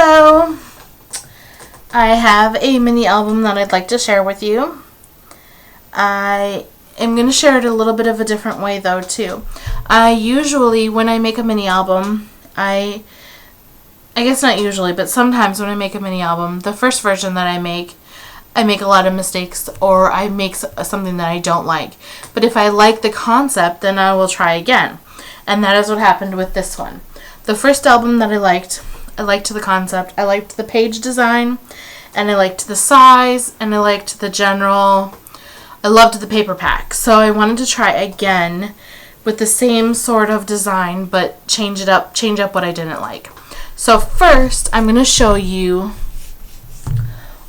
Hello! I have a mini album that I'd like to share with you. I am going to share it a little bit of a different way though too. I usually, when I make a mini album, I guess not usually, but sometimes when I make a mini album, the first version that I make a lot of mistakes, or I make something that I don't like. But if I like the concept, then I will try again. And that is what happened with this one. The first album that I liked the concept, I liked the page design, and I liked the size, and I liked the general, I loved the paper pack. So I wanted to try again with the same sort of design, but change up what I didn't like. So first, I'm going to show you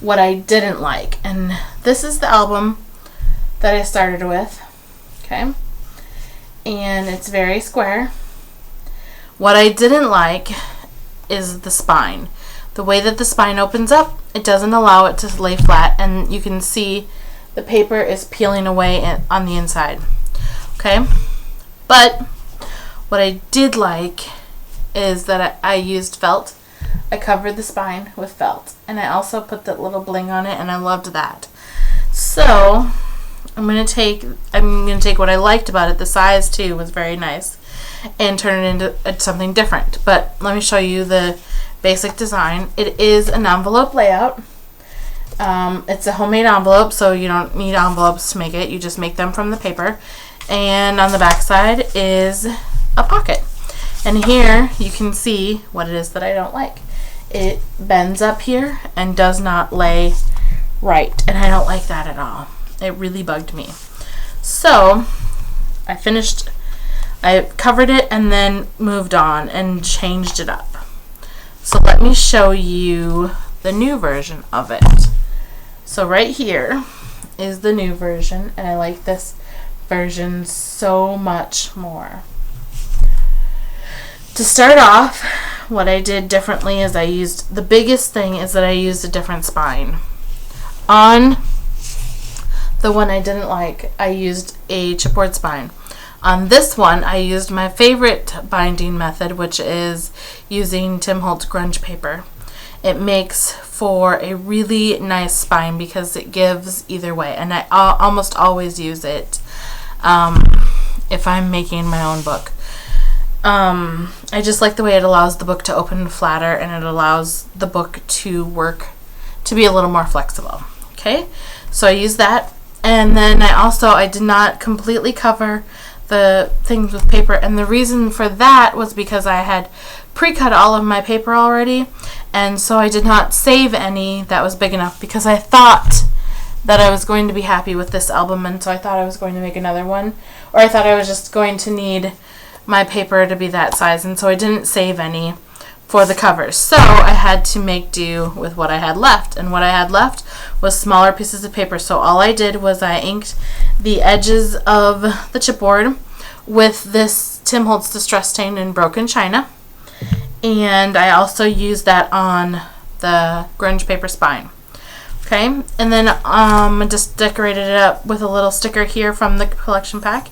what I didn't like. And this is the album that I started with. Okay? And it's very square. What I didn't like is the spine. The way that the spine opens up, it doesn't allow it to lay flat, and you can see the paper is peeling away on the inside. Okay? But what I did like is that I used felt. I covered the spine with felt, and I also put that little bling on it, and I loved that. So I'm gonna take what I liked about it. The size too was very nice, and turn it into something different. But let me show you the basic design. It is an envelope layout. It's a homemade envelope, so you don't need envelopes to make it. You just make them from the paper. And on the back side is a pocket. And here you can see what it is that I don't like. It bends up here and does not lay right, and I don't like that at all. It really bugged me. So I covered it and then moved on and changed it up. So let me show you the new version of it. So right here is the new version, and I like this version so much more. To start off, what I did differently is the biggest thing is that I used a different spine. On the one I didn't like, I used a chipboard spine. On this one, I used my favorite binding method, which is using Tim Holtz grunge paper. It makes for a really nice spine because it gives either way, and I almost always use it if I'm making my own book. I just like the way it allows the book to open flatter, and it allows the book to be a little more flexible. Okay, so I use that, and then I did not completely cover the things with paper, and the reason for that was because I had pre-cut all of my paper already, and so I did not save any that was big enough, because I thought that I was going to be happy with this album, and so I thought I was going to make another one, or I thought I was just going to need my paper to be that size, and so I didn't save any for the covers. So I had to make do with what I had left, and what I had left was smaller pieces of paper. So all I did was I inked the edges of the chipboard with this Tim Holtz Distress Stain in Broken China, and I also used that on the grunge paper spine. Okay, and then I just decorated it up with a little sticker here from the collection pack,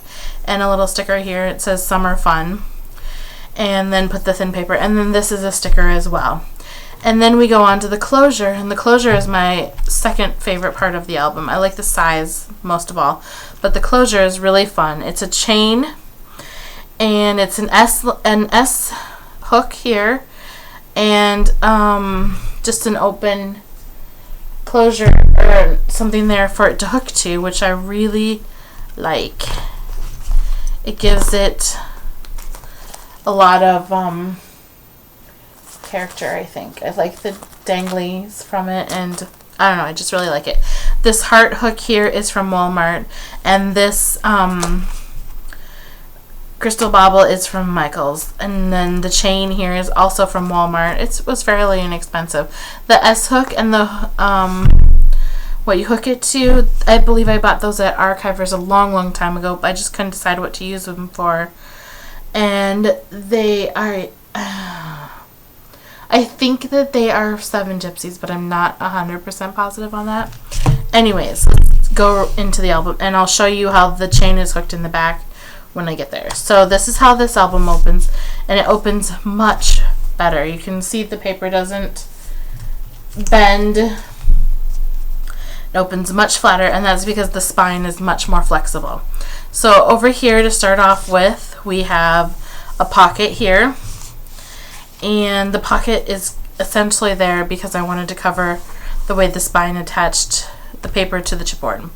and a little sticker here. It says Summer Fun, and then put the thin paper, and then this is a sticker as well. And then we go on to the closure, and the closure is my second favorite part of the album. I like the size most of all, but the closure is really fun. It's a chain, and it's an S hook here, and just an open closure or something there for it to hook to, which I really like. It gives it a lot of character, I think. I like the danglies from it, and I don't know, I just really like it. This heart hook here is from Walmart, and this crystal bauble is from Michael's, and then the chain here is also from Walmart. It was fairly inexpensive. The S hook and the what you hook it to, I believe I bought those at Archivers a long time ago, but I just couldn't decide what to use them for. And they are I think that they are 7 Gypsies, but I'm not 100% positive on that. Anyways, let's go into the album, and I'll show you how the chain is hooked in the back when I get there. So this is how this album opens, and it opens much better. You can see the paper doesn't bend. It opens much flatter, and that's because the spine is much more flexible. So over here, to start off with, we have a pocket here, and the pocket is essentially there because I wanted to cover the way the spine attached the paper to the chipboard.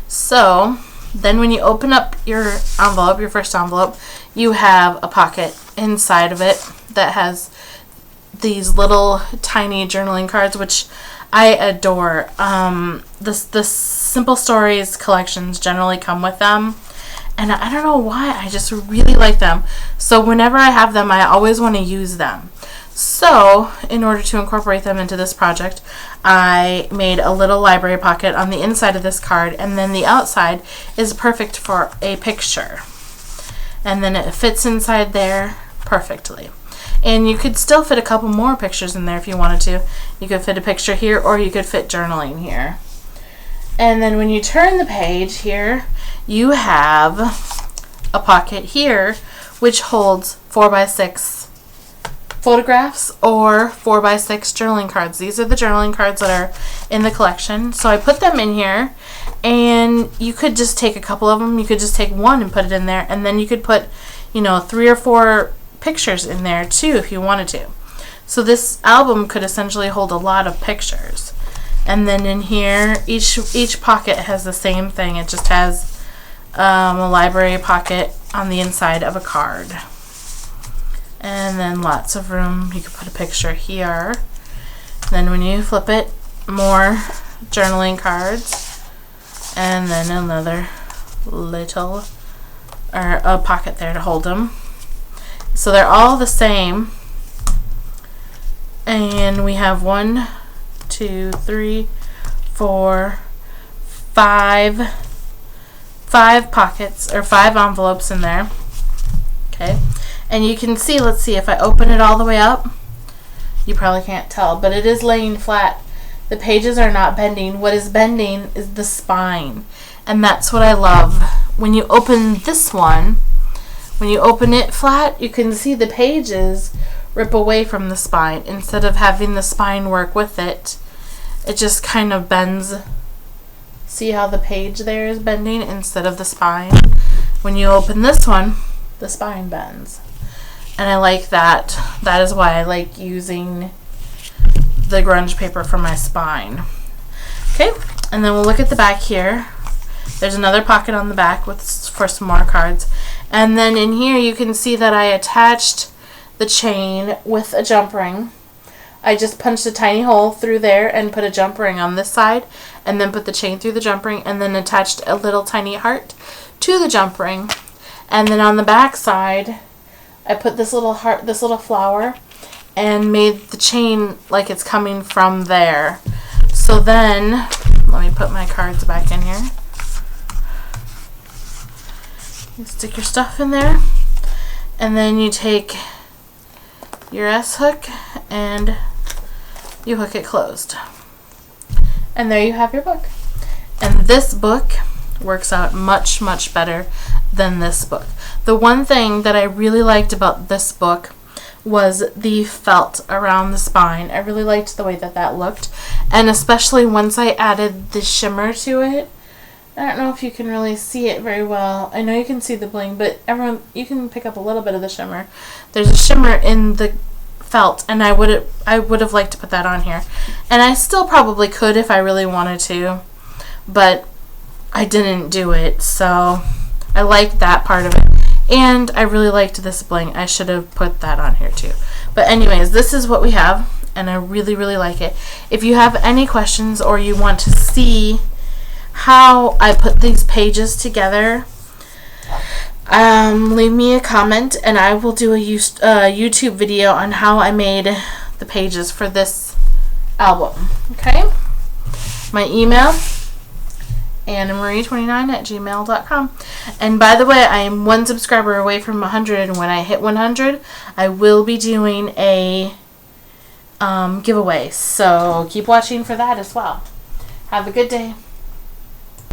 So then when you open up your envelope, your first envelope, you have a pocket inside of it that has these little tiny journaling cards, which I adore. The Simple Stories collections generally come with them, and I don't know why, I just really like them. So whenever I have them, I always want to use them. So in order to incorporate them into this project, I made a little library pocket on the inside of this card, and then the outside is perfect for a picture. And then it fits inside there perfectly. And you could still fit a couple more pictures in there if you wanted to. You could fit a picture here, or you could fit journaling here. And then when you turn the page here, you have a pocket here which holds 4x6 photographs or 4x6 journaling cards. These are the journaling cards that are in the collection. So I put them in here, and you could just take a couple of them. You could just take one and put it in there, and then you could put, 3 or 4 pictures in there too if you wanted to. So this album could essentially hold a lot of pictures. And then in here, each pocket has the same thing. It just has a library pocket on the inside of a card. And then lots of room. You could put a picture here. Then when you flip it, more journaling cards. And then another little, or a pocket there to hold them. So they're all the same. And we have 1, 2, 3, 4, 5 pockets, or 5 envelopes in there. Okay. And you can see, let's see, if I open it all the way up, you probably can't tell, but it is laying flat. The pages are not bending. What is bending is the spine. And that's what I love. When you open this one, when you open it flat, you can see the pages rip away from the spine. Instead of having the spine work with it, it just kind of bends. See how the page there is bending instead of the spine? When you open this one, the spine bends. And I like that. That is why I like using the grunge paper for my spine. Okay, and then we'll look at the back here. There's another pocket on the back for some more cards. And then in here you can see that I attached the chain with a jump ring. I just punched a tiny hole through there and put a jump ring on this side, and then put the chain through the jump ring, and then attached a little tiny heart to the jump ring. And then on the back side, I put this little heart, this little flower, and made the chain like it's coming from there. So then, let me put my cards back in here. You stick your stuff in there, and then you take your S-hook and you hook it closed. And there you have your book. And this book works out much, much better than this book. The one thing that I really liked about this book was the felt around the spine. I really liked the way that that looked, and especially once I added the shimmer to it. I don't know if you can really see it very well. I know you can see the bling, but you can pick up a little bit of the shimmer. There's a shimmer in the felt, and I would have liked to put that on here, and I still probably could if I really wanted to, but I didn't do it. So I liked that part of it, and I really liked this bling. I should have put that on here too. But anyways, this is what we have, and I really, really like it. If you have any questions, or you want to see how I put these pages together, leave me a comment, and I will do a YouTube video on how I made the pages for this album. Okay? My email, annamarie29@gmail.com. And by the way, I am 1 subscriber away from 100, and when I hit 100, I will be doing a giveaway. So keep watching for that as well. Have a good day.